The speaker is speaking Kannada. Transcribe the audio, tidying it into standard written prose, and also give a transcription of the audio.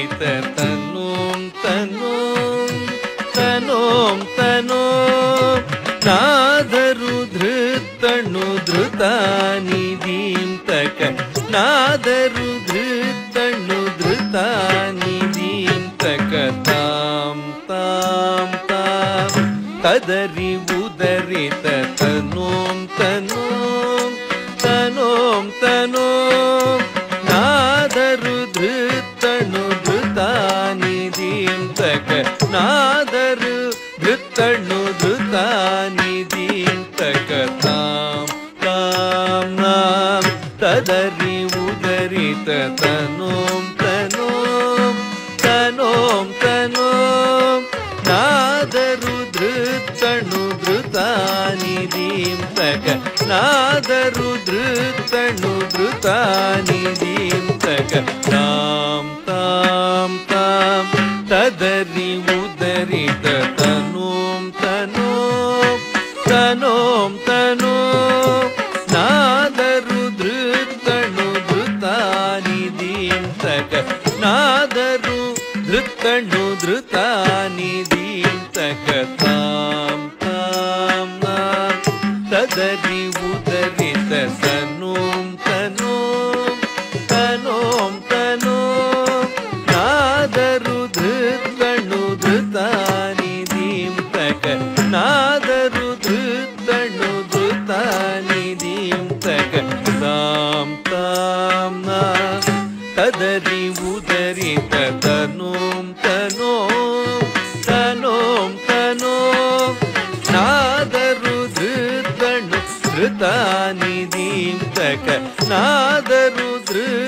ಉದರಿತ ತನೋಂ ತನೋಂ ತನೋಂ ತನೋಂ ನಾದರು ಧೃತಣು ಧೃತಾನಿಧೀಂ ತಕ ನಾದರು ಧೃತಣು ಧೃತಾನಿಧೀಂ ತಕ ತಾಂ ತಾಂ ತಾಂ ತದರಿ ಉದರಿತ ತನೋಂ ತನೋಂ ತನೋಂ ತನೋಂ ನಾದರು ಧೃತಣು ಧೃತಾನಿಧೀಂ ತಕ ನಾದರು ಧೃತಣು ಧೃತಾನಿಧೀಂ ತಕ ತಾಂ ತಾಂ ನಾಂ ತದರಿ ಉದರಿತ ತನೋಂ ತನೋಂ ತನೋಂ ತನೋಂ ನಾದರು ಧೃತಣು ಧೃತಾನಿಧೀಂ ತಕ ನಾದರು ಧೃತಣು ಧೃತಾನಿಧೀಂ ತಕ ತಾಂ ತಾಂ ತಾಂ ತದರಿ ಉದರಿತ ತನೋಂ ತನೋಂ ತನೋಂ ತನೋಂ ನಾದರು ಧೃತಣು ಧೃತಾನಿಧೀಂ ತಕ ನಾದರು ಧೃತಣು ಧೃತಾನಿಧೀಂ ತಕ ತಾಂ ತಾಂ ನಾಂ ತದರಿ ಉದರಿತ ತನೋಂ ತನೋಂ ತನೋಂ ತನೋಂ ನಾದರು ಧೃತಣು ಧೃತಾನಿಧೀಂ ತಕ ನಾದರು ಧೃತಣು ಧೃತಾನಿಧೀಂ ತಕ ತಾಂ ತಾಂ ನಾಂ ತದರಿ ಉದರಿತ ತನೋಂ ತನೋಂ ತನೋಂ ತನೋಂ ನಾದರು ಧೃತಣು ಧೃತಾನಿಧೀಂ ತಕ ನಾದರು